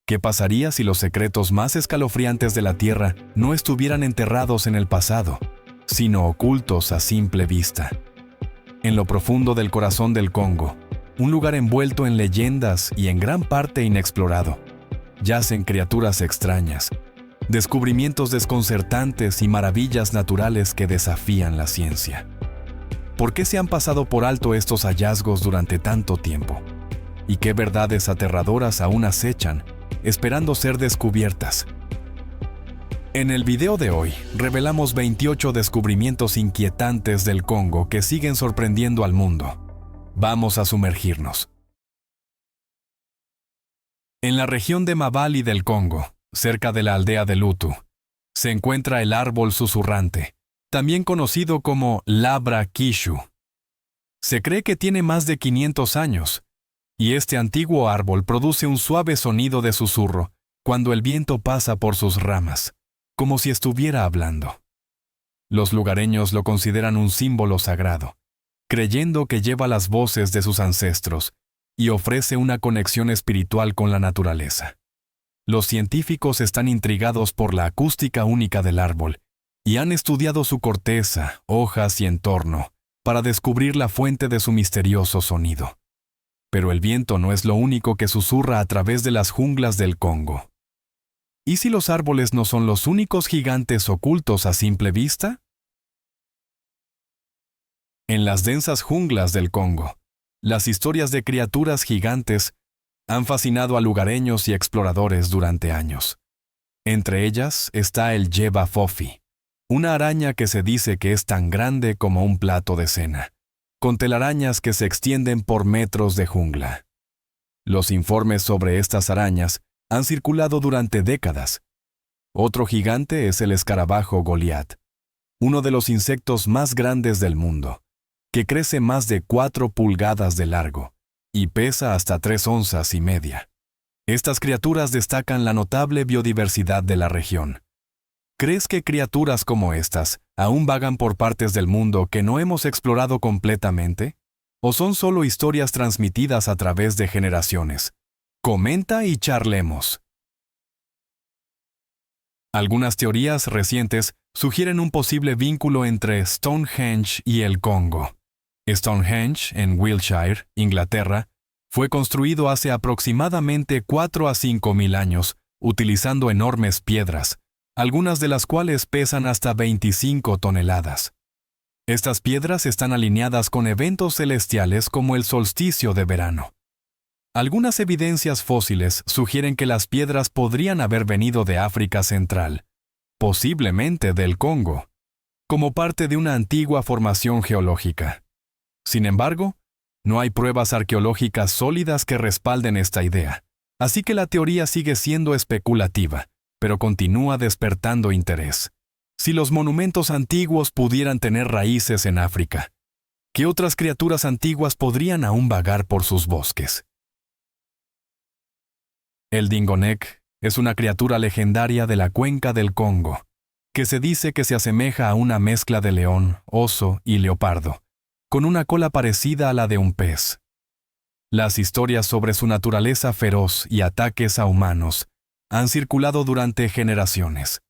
¿Qué pasaría si los secretos más escalofriantes de la Tierra no estuvieran enterrados en el pasado, sino ocultos a simple vista? En lo profundo del corazón del Congo, un lugar envuelto en leyendas y en gran parte inexplorado, yacen criaturas extrañas, descubrimientos desconcertantes y maravillas naturales que desafían la ciencia. ¿Por qué se han pasado por alto estos hallazgos durante tanto tiempo? ¿Y qué verdades aterradoras aún acechan, esperando ser descubiertas? En el video de hoy, revelamos 28 descubrimientos inquietantes del Congo que siguen sorprendiendo al mundo. Vamos a sumergirnos. En la región de Mabali del Congo, cerca de la aldea de Lutu, se encuentra el árbol susurrante, también conocido como Labra Kishu. Se cree que tiene más de 500 años, y este antiguo árbol produce un suave sonido de susurro cuando el viento pasa por sus ramas, como si estuviera hablando. Los lugareños lo consideran un símbolo sagrado, creyendo que lleva las voces de sus ancestros y ofrece una conexión espiritual con la naturaleza. Los científicos están intrigados por la acústica única del árbol y han estudiado su corteza, hojas y entorno para descubrir la fuente de su misterioso sonido. Pero el viento no es lo único que susurra a través de las junglas del Congo. ¿Y si los árboles no son los únicos gigantes ocultos a simple vista? En las densas junglas del Congo, las historias de criaturas gigantes han fascinado a lugareños y exploradores durante años. Entre ellas está el Yeba Fofi, una araña que se dice que es tan grande como un plato de cena, con telarañas que se extienden por metros de jungla. Los informes sobre estas arañas han circulado durante décadas. Otro gigante es el escarabajo Goliat, uno de los insectos más grandes del mundo, que crece más de 4 pulgadas de largo y pesa hasta 3 onzas y media. Estas criaturas destacan la notable biodiversidad de la región. ¿Crees que criaturas como estas aún vagan por partes del mundo que no hemos explorado completamente? ¿O son solo historias transmitidas a través de generaciones? Comenta y charlemos. Algunas teorías recientes sugieren un posible vínculo entre Stonehenge y el Congo. Stonehenge, en Wiltshire, Inglaterra, fue construido hace aproximadamente 4 a 5 mil años, utilizando enormes piedras, algunas de las cuales pesan hasta 25 toneladas. Estas piedras están alineadas con eventos celestiales como el solsticio de verano. Algunas evidencias fósiles sugieren que las piedras podrían haber venido de África Central, posiblemente del Congo, como parte de una antigua formación geológica. Sin embargo, no hay pruebas arqueológicas sólidas que respalden esta idea, así que la teoría sigue siendo especulativa, pero continúa despertando interés. Si los monumentos antiguos pudieran tener raíces en África, ¿qué otras criaturas antiguas podrían aún vagar por sus bosques? El Dingonek es una criatura legendaria de la cuenca del Congo, que se dice que se asemeja a una mezcla de león, oso y leopardo, con una cola parecida a la de un pez. Las historias sobre su naturaleza feroz y ataques a humanos han circulado durante generaciones.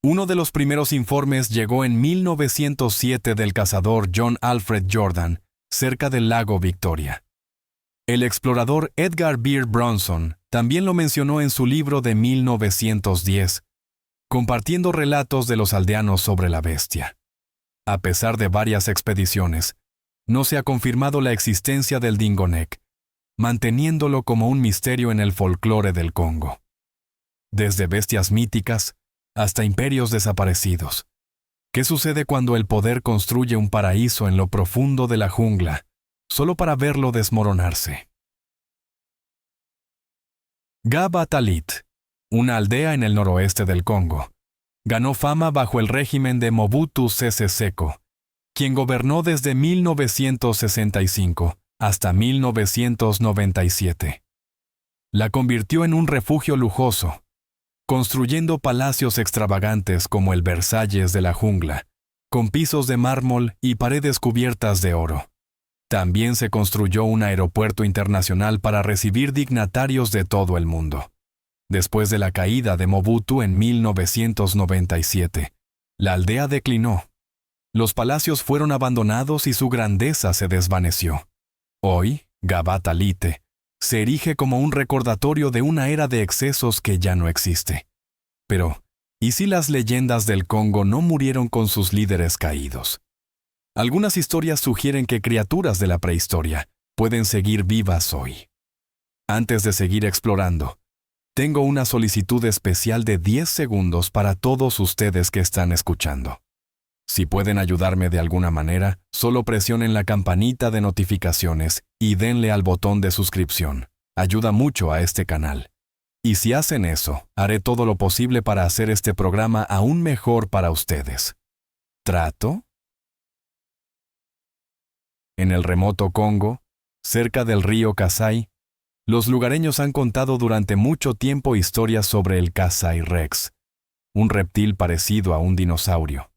Uno de los primeros informes llegó en 1907 del cazador John Alfred Jordan, cerca del lago Victoria. El explorador Edgar Beer Bronson también lo mencionó en su libro de 1910, compartiendo relatos de los aldeanos sobre la bestia. A pesar de varias expediciones, no se ha confirmado la existencia del Dingonek, manteniéndolo como un misterio en el folclore del Congo. Desde bestias míticas hasta imperios desaparecidos. ¿Qué sucede cuando el poder construye un paraíso en lo profundo de la jungla, solo para verlo desmoronarse? Gaba Talit, una aldea en el noroeste del Congo, ganó fama bajo el régimen de Mobutu Sese Seko, quien gobernó desde 1965 hasta 1997. La convirtió en un refugio lujoso, construyendo palacios extravagantes como el Versalles de la jungla, con pisos de mármol y paredes cubiertas de oro. También se construyó un aeropuerto internacional para recibir dignatarios de todo el mundo. Después de la caída de Mobutu en 1997, la aldea declinó. Los palacios fueron abandonados y su grandeza se desvaneció. Hoy, Gabata Lite se erige como un recordatorio de una era de excesos que ya no existe. Pero, ¿y si las leyendas del Congo no murieron con sus líderes caídos? Algunas historias sugieren que criaturas de la prehistoria pueden seguir vivas hoy. Antes de seguir explorando, tengo una solicitud especial de 10 segundos para todos ustedes que están escuchando. Si pueden ayudarme de alguna manera, solo presionen la campanita de notificaciones y denle al botón de suscripción. Ayuda mucho a este canal. Y si hacen eso, haré todo lo posible para hacer este programa aún mejor para ustedes. ¿Trato? En el remoto Congo, cerca del río Kasai, los lugareños han contado durante mucho tiempo historias sobre el Kasai Rex, un reptil parecido a un dinosaurio.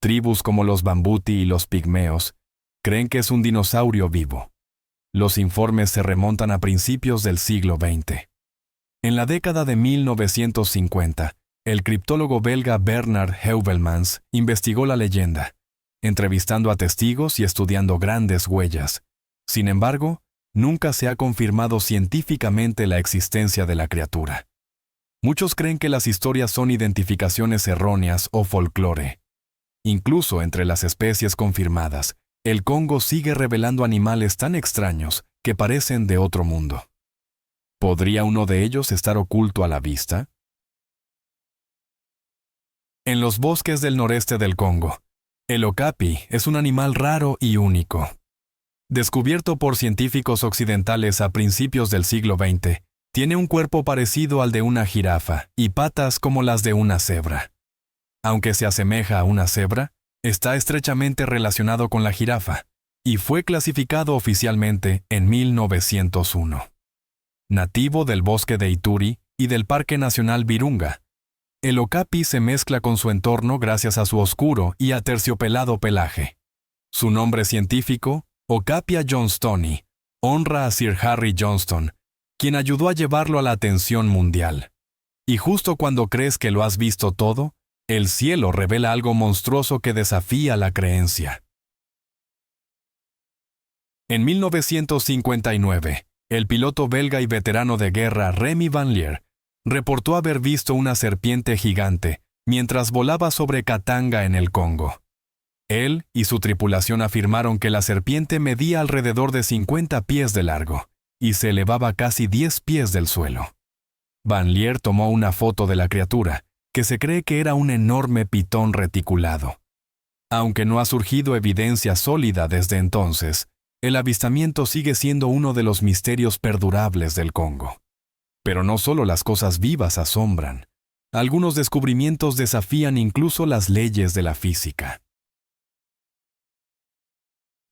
Tribus como los Bambuti y los pigmeos creen que es un dinosaurio vivo. Los informes se remontan a principios del siglo XX. En la década de 1950, el criptólogo belga Bernard Heuvelmans investigó la leyenda, entrevistando a testigos y estudiando grandes huellas. Sin embargo, nunca se ha confirmado científicamente la existencia de la criatura. Muchos creen que las historias son identificaciones erróneas o folclore. Incluso entre las especies confirmadas, el Congo sigue revelando animales tan extraños que parecen de otro mundo. ¿Podría uno de ellos estar oculto a la vista? En los bosques del noreste del Congo, el okapi es un animal raro y único. Descubierto por científicos occidentales a principios del siglo XX, tiene un cuerpo parecido al de una jirafa y patas como las de una cebra. Aunque se asemeja a una cebra, está estrechamente relacionado con la jirafa y fue clasificado oficialmente en 1901. Nativo del bosque de Ituri y del Parque Nacional Virunga, el okapi se mezcla con su entorno gracias a su oscuro y aterciopelado pelaje. Su nombre científico, Okapia johnstoni, honra a Sir Harry Johnston, quien ayudó a llevarlo a la atención mundial. Y justo cuando crees que lo has visto todo, el cielo revela algo monstruoso que desafía la creencia. En 1959, el piloto belga y veterano de guerra Remy Van Lier reportó haber visto una serpiente gigante mientras volaba sobre Katanga en el Congo. Él y su tripulación afirmaron que la serpiente medía alrededor de 50 pies de largo y se elevaba casi 10 pies del suelo. Van Lier tomó una foto de la criatura, que se cree que era un enorme pitón reticulado. Aunque no ha surgido evidencia sólida desde entonces, el avistamiento sigue siendo uno de los misterios perdurables del Congo. Pero no solo las cosas vivas asombran. Algunos descubrimientos desafían incluso las leyes de la física.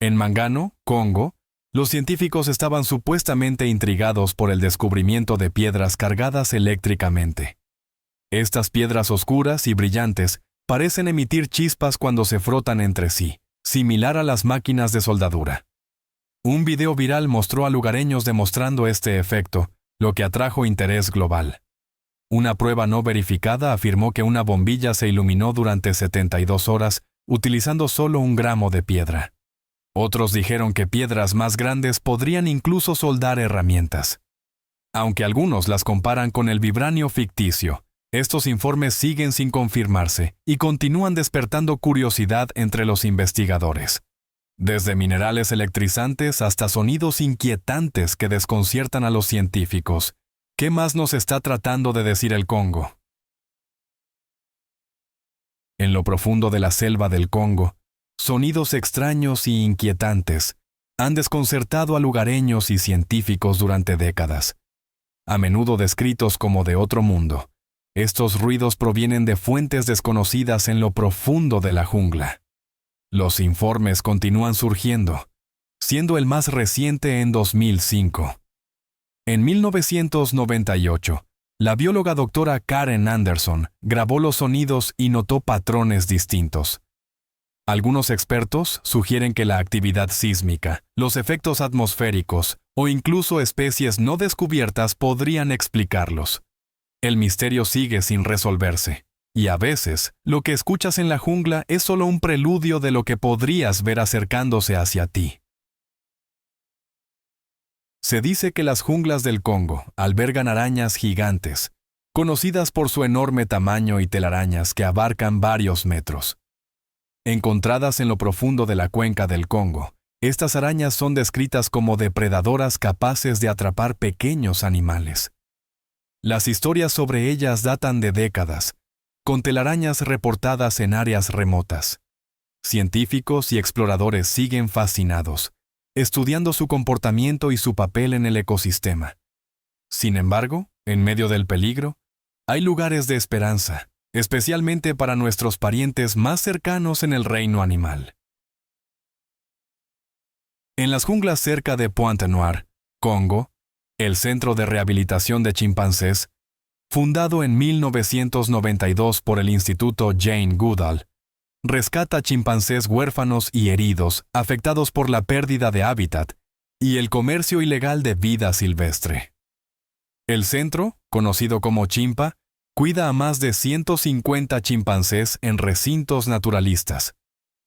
En Mangano, Congo, los científicos estaban supuestamente intrigados por el descubrimiento de piedras cargadas eléctricamente. Estas piedras oscuras y brillantes parecen emitir chispas cuando se frotan entre sí, similar a las máquinas de soldadura. Un video viral mostró a lugareños demostrando este efecto, lo que atrajo interés global. Una prueba no verificada afirmó que una bombilla se iluminó durante 72 horas utilizando solo 1 gramo de piedra. Otros dijeron que piedras más grandes podrían incluso soldar herramientas. Aunque algunos las comparan con el vibranio ficticio, estos informes siguen sin confirmarse y continúan despertando curiosidad entre los investigadores. Desde minerales electrizantes hasta sonidos inquietantes que desconciertan a los científicos. ¿Qué más nos está tratando de decir el Congo? En lo profundo de la selva del Congo, sonidos extraños y inquietantes han desconcertado a lugareños y científicos durante décadas. A menudo descritos como de otro mundo, estos ruidos provienen de fuentes desconocidas en lo profundo de la jungla. Los informes continúan surgiendo, siendo el más reciente en 2005. En 1998, la bióloga doctora Karen Anderson grabó los sonidos y notó patrones distintos. Algunos expertos sugieren que la actividad sísmica, los efectos atmosféricos o incluso especies no descubiertas podrían explicarlos. El misterio sigue sin resolverse, y a veces lo que escuchas en la jungla es solo un preludio de lo que podrías ver acercándose hacia ti. Se dice que las junglas del Congo albergan arañas gigantes, conocidas por su enorme tamaño y telarañas que abarcan varios metros. Encontradas en lo profundo de la cuenca del Congo, estas arañas son descritas como depredadoras capaces de atrapar pequeños animales. Las historias sobre ellas datan de décadas, con telarañas reportadas en áreas remotas. Científicos y exploradores siguen fascinados, estudiando su comportamiento y su papel en el ecosistema. Sin embargo, en medio del peligro, hay lugares de esperanza, especialmente para nuestros parientes más cercanos en el reino animal. En las junglas cerca de Pointe-Noire, Congo, el Centro de Rehabilitación de Chimpancés, fundado en 1992 por el Instituto Jane Goodall, rescata chimpancés huérfanos y heridos afectados por la pérdida de hábitat y el comercio ilegal de vida silvestre. El centro, conocido como Chimpa, cuida a más de 150 chimpancés en recintos naturalistas.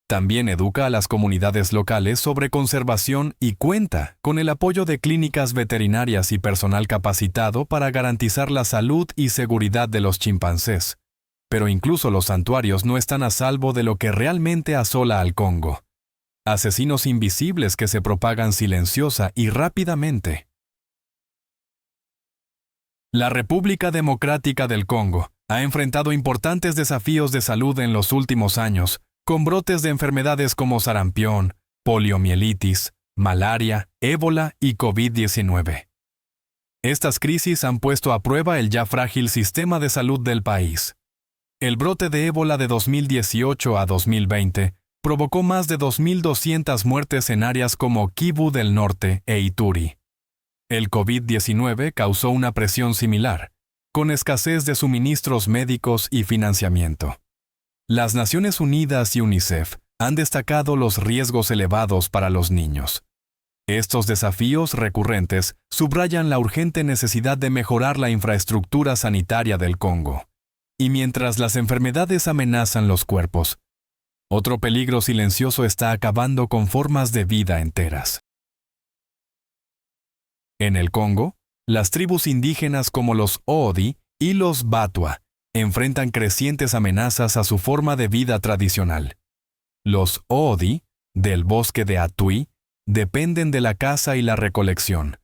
También educa a las comunidades locales sobre conservación y cuenta con el apoyo de clínicas veterinarias y personal capacitado para garantizar la salud y seguridad de los chimpancés. Pero incluso los santuarios no están a salvo de lo que realmente asola al Congo: asesinos invisibles que se propagan silenciosa y rápidamente. La República Democrática del Congo ha enfrentado importantes desafíos de salud en los últimos años, con brotes de enfermedades como sarampión, poliomielitis, malaria, ébola y COVID-19. Estas crisis han puesto a prueba el ya frágil sistema de salud del país. El brote de ébola de 2018 a 2020 provocó más de 2.200 muertes en áreas como Kivu del Norte e Ituri. El COVID-19 causó una presión similar, con escasez de suministros médicos y financiamiento. Las Naciones Unidas y UNICEF han destacado los riesgos elevados para los niños. Estos desafíos recurrentes subrayan la urgente necesidad de mejorar la infraestructura sanitaria del Congo. Y mientras las enfermedades amenazan los cuerpos, otro peligro silencioso está acabando con formas de vida enteras. En el Congo, las tribus indígenas como los Oodi y los Batwa enfrentan crecientes amenazas a su forma de vida tradicional. Los Oodi, del bosque de Atui, dependen de la caza y la recolección,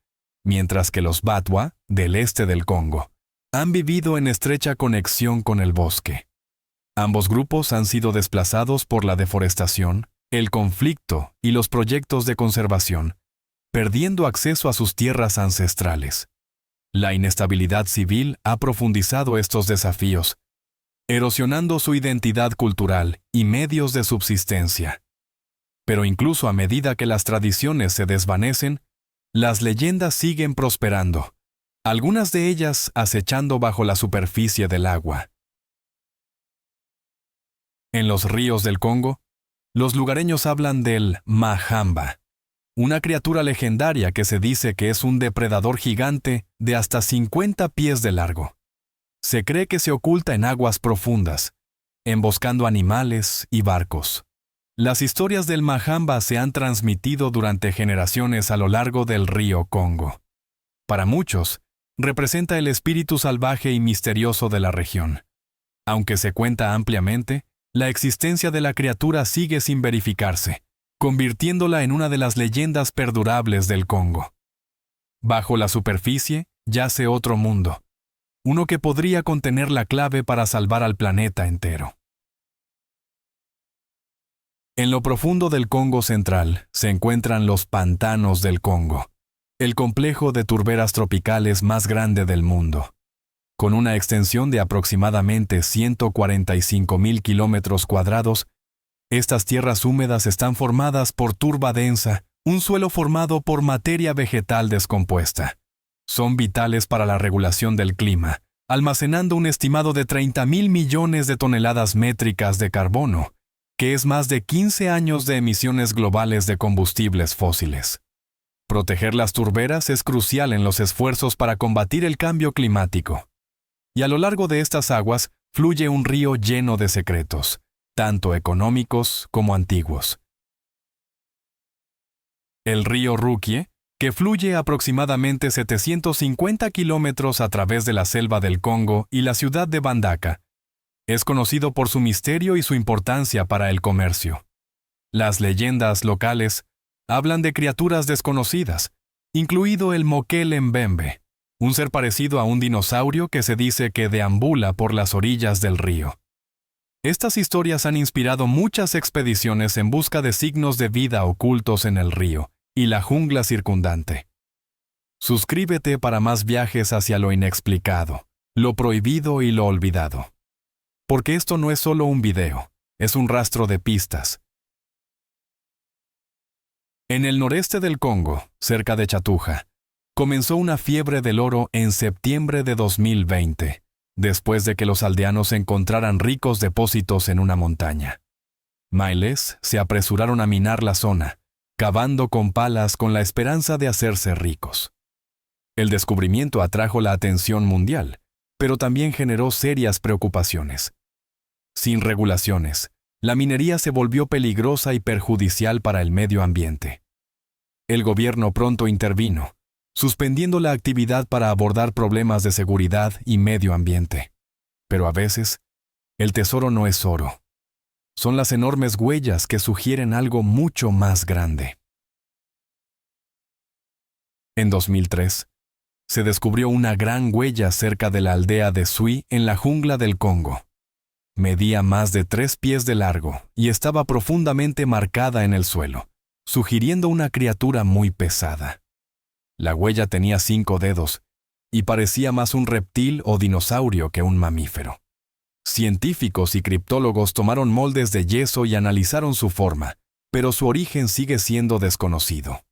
mientras que los Batwa, del este del Congo, han vivido en estrecha conexión con el bosque. Ambos grupos han sido desplazados por la deforestación, el conflicto y los proyectos de conservación, perdiendo acceso a sus tierras ancestrales. La inestabilidad civil ha profundizado estos desafíos, erosionando su identidad cultural y medios de subsistencia. Pero incluso a medida que las tradiciones se desvanecen, las leyendas siguen prosperando, algunas de ellas acechando bajo la superficie del agua. En los ríos del Congo, los lugareños hablan del Mahamba, una criatura legendaria que se dice que es un depredador gigante de hasta 50 pies de largo. Se cree que se oculta en aguas profundas, emboscando animales y barcos. Las historias del Mahamba se han transmitido durante generaciones a lo largo del río Congo. Para muchos, representa el espíritu salvaje y misterioso de la región. Aunque se cuenta ampliamente, la existencia de la criatura sigue sin verificarse, convirtiéndola en una de las leyendas perdurables del Congo. Bajo la superficie yace otro mundo, uno que podría contener la clave para salvar al planeta entero. En lo profundo del Congo central se encuentran los pantanos del Congo, el complejo de turberas tropicales más grande del mundo. Con una extensión de aproximadamente 145.000 kilómetros cuadrados, estas tierras húmedas están formadas por turba densa, un suelo formado por materia vegetal descompuesta. Son vitales para la regulación del clima, almacenando un estimado de 30.000 millones de toneladas métricas de carbono, que es más de 15 años de emisiones globales de combustibles fósiles. Proteger las turberas es crucial en los esfuerzos para combatir el cambio climático. y a lo largo de estas aguas fluye un río lleno de secretos, tanto económicos como antiguos. El río Rukie, que fluye aproximadamente 750 kilómetros a través de la selva del Congo y la ciudad de Bandaka, es conocido por su misterio y su importancia para el comercio. Las leyendas locales hablan de criaturas desconocidas, incluido el Mokele Mbembe, un ser parecido a un dinosaurio que se dice que deambula por las orillas del río. Estas historias han inspirado muchas expediciones en busca de signos de vida ocultos en el río y la jungla circundante. Suscríbete para más viajes hacia lo inexplicado, lo prohibido y lo olvidado. Porque esto no es solo un video, es un rastro de pistas. En el noreste del Congo, cerca de Chatuja, comenzó una fiebre del oro en septiembre de 2020, después de que los aldeanos encontraran ricos depósitos en una montaña. Miles se apresuraron a minar la zona, cavando con palas con la esperanza de hacerse ricos. El descubrimiento atrajo la atención mundial, pero también generó serias preocupaciones. Sin regulaciones, la minería se volvió peligrosa y perjudicial para el medio ambiente. El gobierno pronto intervino, suspendiendo la actividad para abordar problemas de seguridad y medio ambiente. Pero a veces, el tesoro no es oro. Son las enormes huellas que sugieren algo mucho más grande. En 2003, se descubrió una gran huella cerca de la aldea de Sui en la jungla del Congo. Medía más de 3 pies de largo y estaba profundamente marcada en el suelo, sugiriendo una criatura muy pesada. La huella tenía 5 dedos y parecía más un reptil o dinosaurio que un mamífero. Científicos y criptólogos tomaron moldes de yeso y analizaron su forma, pero su origen sigue siendo desconocido.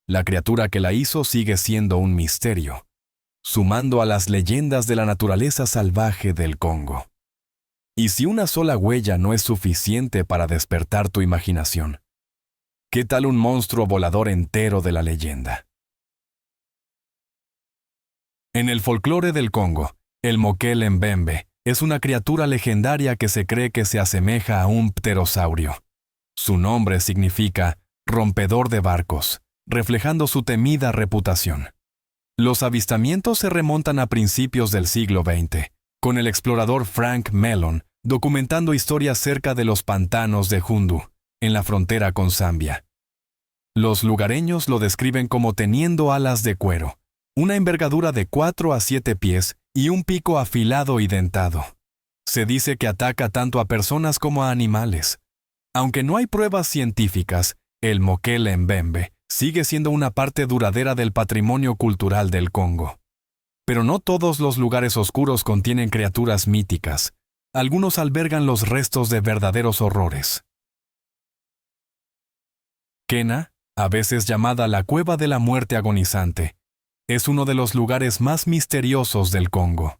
La criatura que la hizo sigue siendo un misterio, sumando a las leyendas de la naturaleza salvaje del Congo. Y si una sola huella no es suficiente para despertar tu imaginación, ¿qué tal un monstruo volador entero de la leyenda? En el folclore del Congo, el Mokele Mbembe es una criatura legendaria que se cree que se asemeja a un pterosaurio. Su nombre significa rompedor de barcos, reflejando su temida reputación. Los avistamientos se remontan a principios del siglo XX, con el explorador Frank Mellon documentando historias cerca de los pantanos de Hundu, en la frontera con Zambia. Los lugareños lo describen como teniendo alas de cuero, una envergadura de 4 a 7 pies y un pico afilado y dentado. Se dice que ataca tanto a personas como a animales. Aunque no hay pruebas científicas, el Mokele Mbembe sigue siendo una parte duradera del patrimonio cultural del Congo. Pero no todos los lugares oscuros contienen criaturas míticas. Algunos albergan los restos de verdaderos horrores. Kena, a veces llamada la Cueva de la Muerte Agonizante, es uno de los lugares más misteriosos del Congo.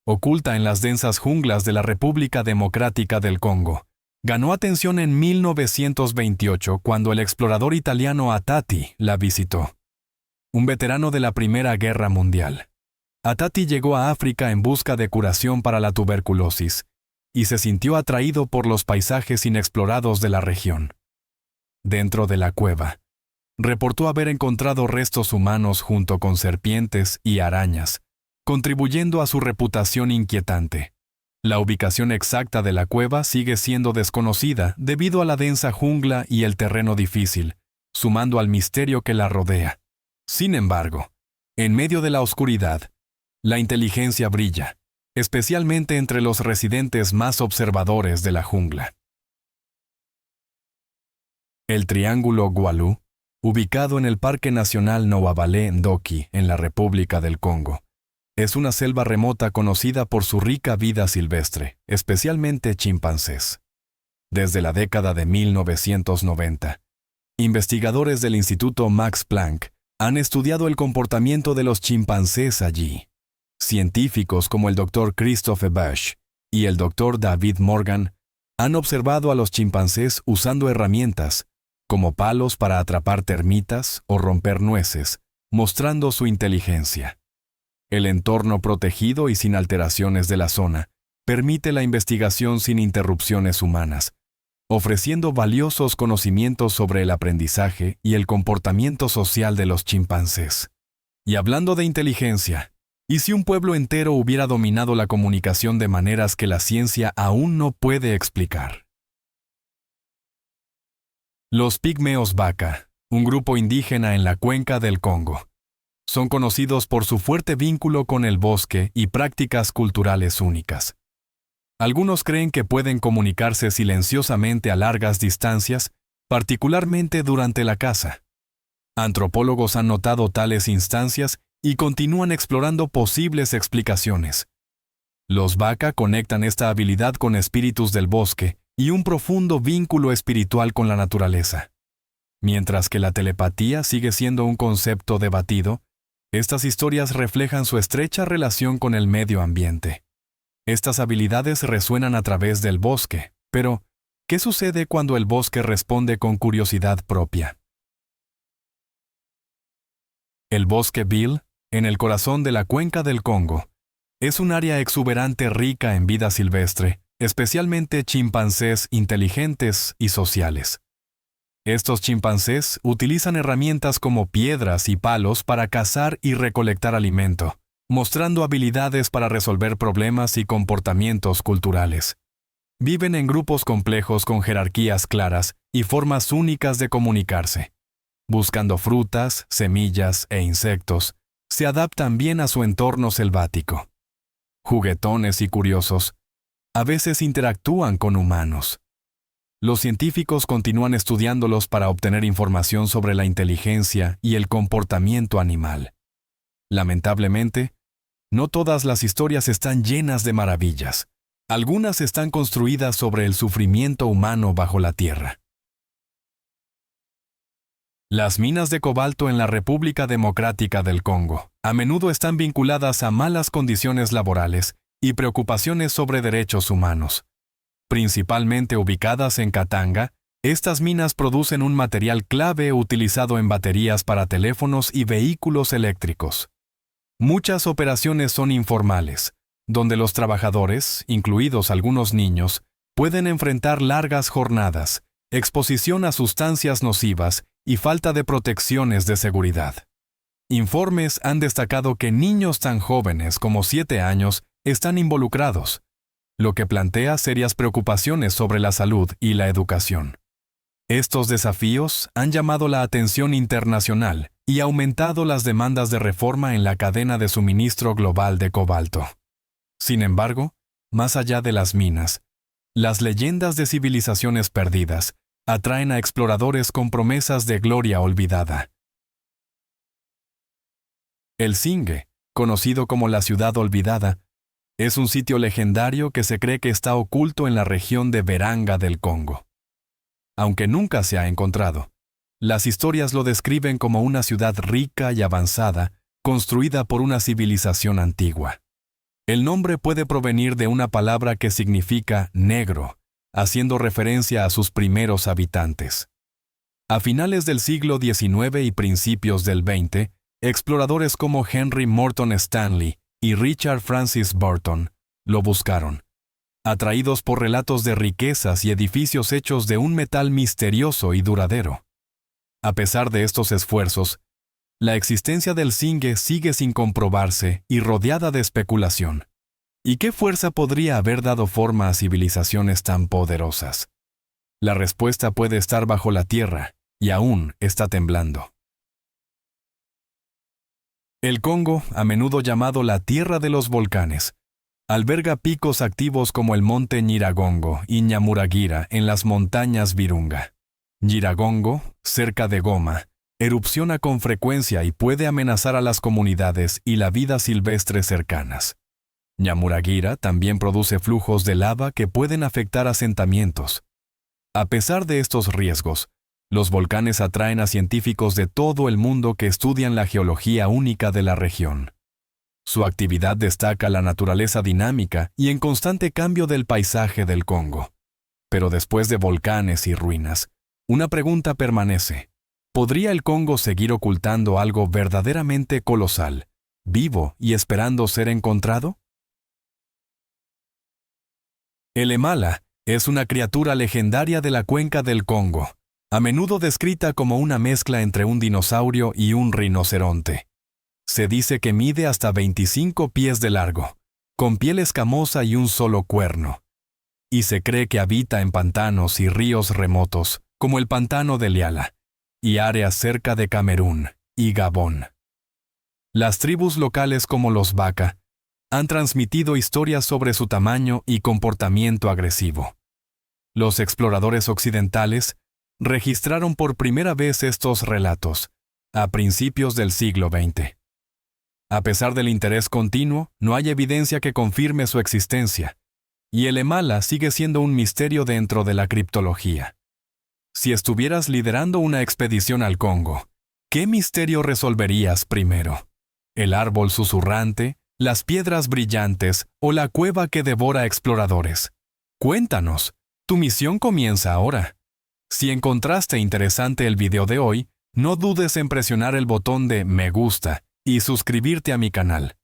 Oculta en las densas junglas de la República Democrática del Congo, ganó atención en 1928 cuando el explorador italiano Atati la visitó. Un veterano de la Primera Guerra Mundial. Atati llegó a África en busca de curación para la tuberculosis y se sintió atraído por los paisajes inexplorados de la región. Dentro de la cueva, reportó haber encontrado restos humanos junto con serpientes y arañas, contribuyendo a su reputación inquietante. La ubicación exacta de la cueva sigue siendo desconocida debido a la densa jungla y el terreno difícil, sumando al misterio que la rodea. Sin embargo, en medio de la oscuridad, la inteligencia brilla, especialmente entre los residentes más observadores de la jungla. El Triángulo Gwalu, ubicado en el Parque Nacional Noabale-Ndoki en la República del Congo, es una selva remota conocida por su rica vida silvestre, especialmente chimpancés. Desde la década de 1990, investigadores del Instituto Max Planck han estudiado el comportamiento de los chimpancés allí. Científicos como el Dr. Christophe Bush y el Dr. David Morgan han observado a los chimpancés usando herramientas, como palos para atrapar termitas o romper nueces, mostrando su inteligencia. El entorno protegido y sin alteraciones de la zona permite la investigación sin interrupciones humanas, ofreciendo valiosos conocimientos sobre el aprendizaje y el comportamiento social de los chimpancés. Y hablando de inteligencia, ¿y si un pueblo entero hubiera dominado la comunicación de maneras que la ciencia aún no puede explicar? Los pigmeos Baka, un grupo indígena en la cuenca del Congo, son conocidos por su fuerte vínculo con el bosque y prácticas culturales únicas. Algunos creen que pueden comunicarse silenciosamente a largas distancias, particularmente durante la caza. Antropólogos han notado tales instancias y continúan explorando posibles explicaciones. Los Baka conectan esta habilidad con espíritus del bosque y un profundo vínculo espiritual con la naturaleza. Mientras que la telepatía sigue siendo un concepto debatido, estas historias reflejan su estrecha relación con el medio ambiente. Estas habilidades resuenan a través del bosque, pero ¿qué sucede cuando el bosque responde con curiosidad propia? El bosque Bill, en el corazón de la cuenca del Congo, es un área exuberante rica en vida silvestre, especialmente chimpancés inteligentes y sociales. Estos chimpancés utilizan herramientas como piedras y palos para cazar y recolectar alimento, mostrando habilidades para resolver problemas y comportamientos culturales. Viven en grupos complejos con jerarquías claras y formas únicas de comunicarse. Buscando frutas, semillas e insectos, se adaptan bien a su entorno selvático. Juguetones y curiosos, a veces interactúan con humanos. Los científicos continúan estudiándolos para obtener información sobre la inteligencia y el comportamiento animal. Lamentablemente, no todas las historias están llenas de maravillas. Algunas están construidas sobre el sufrimiento humano bajo la tierra. Las minas de cobalto en la República Democrática del Congo a menudo están vinculadas a malas condiciones laborales y preocupaciones sobre derechos humanos. Principalmente ubicadas en Katanga, estas minas producen un material clave utilizado en baterías para teléfonos y vehículos eléctricos. Muchas operaciones son informales, donde los trabajadores, incluidos algunos niños, pueden enfrentar largas jornadas, exposición a sustancias nocivas y falta de protecciones de seguridad. Informes han destacado que niños tan jóvenes como 7 años están involucrados, lo que plantea serias preocupaciones sobre la salud y la educación. Estos desafíos han llamado la atención internacional y aumentado las demandas de reforma en la cadena de suministro global de cobalto. Sin embargo, más allá de las minas, las leyendas de civilizaciones perdidas atraen a exploradores con promesas de gloria olvidada. El Singe, conocido como la Ciudad Olvidada, es un sitio legendario que se cree que está oculto en la región de Veranga del Congo. Aunque nunca se ha encontrado, las historias lo describen como una ciudad rica y avanzada, construida por una civilización antigua. El nombre puede provenir de una palabra que significa negro, haciendo referencia a sus primeros habitantes. A finales del siglo XIX y principios del XX, exploradores como Henry Morton Stanley y Richard Francis Burton lo buscaron, atraídos por relatos de riquezas y edificios hechos de un metal misterioso y duradero. A pesar de estos esfuerzos, la existencia del Singe sigue sin comprobarse y rodeada de especulación. ¿Y qué fuerza podría haber dado forma a civilizaciones tan poderosas? La respuesta puede estar bajo la tierra y aún está temblando. El Congo, a menudo llamado la Tierra de los Volcanes, alberga picos activos como el monte Nyiragongo y Nyamuragira en las montañas Virunga. Nyiragongo, cerca de Goma, erupciona con frecuencia y puede amenazar a las comunidades y la vida silvestre cercanas. Nyamuragira también produce flujos de lava que pueden afectar asentamientos. A pesar de estos riesgos, los volcanes atraen a científicos de todo el mundo que estudian la geología única de la región. Su actividad destaca la naturaleza dinámica y en constante cambio del paisaje del Congo. Pero después de volcanes y ruinas, una pregunta permanece. ¿Podría el Congo seguir ocultando algo verdaderamente colosal, vivo y esperando ser encontrado? El Emala es una criatura legendaria de la cuenca del Congo, a menudo descrita como una mezcla entre un dinosaurio y un rinoceronte. Se dice que mide hasta 25 pies de largo, con piel escamosa y un solo cuerno. Y se cree que habita en pantanos y ríos remotos, como el pantano de Liala, y áreas cerca de Camerún y Gabón. Las tribus locales como los Baka han transmitido historias sobre su tamaño y comportamiento agresivo. Los exploradores occidentales registraron por primera vez estos relatos, a principios del siglo XX. A pesar del interés continuo, no hay evidencia que confirme su existencia, y el Emala sigue siendo un misterio dentro de la criptología. Si estuvieras liderando una expedición al Congo, ¿qué misterio resolverías primero? ¿El árbol susurrante, las piedras brillantes o la cueva que devora exploradores? Cuéntanos, tu misión comienza ahora. Si encontraste interesante el video de hoy, no dudes en presionar el botón de me gusta y suscribirte a mi canal.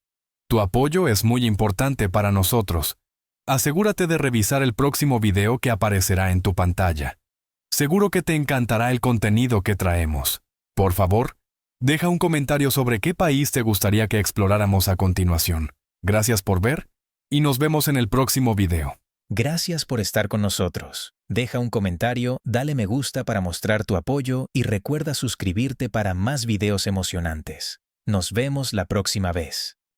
Tu apoyo es muy importante para nosotros. Asegúrate de revisar el próximo video que aparecerá en tu pantalla. Seguro que te encantará el contenido que traemos. Por favor, deja un comentario sobre qué país te gustaría que exploráramos a continuación. Gracias por ver y nos vemos en el próximo video. Gracias por estar con nosotros. Deja un comentario, dale me gusta para mostrar tu apoyo y recuerda suscribirte para más videos emocionantes. Nos vemos la próxima vez.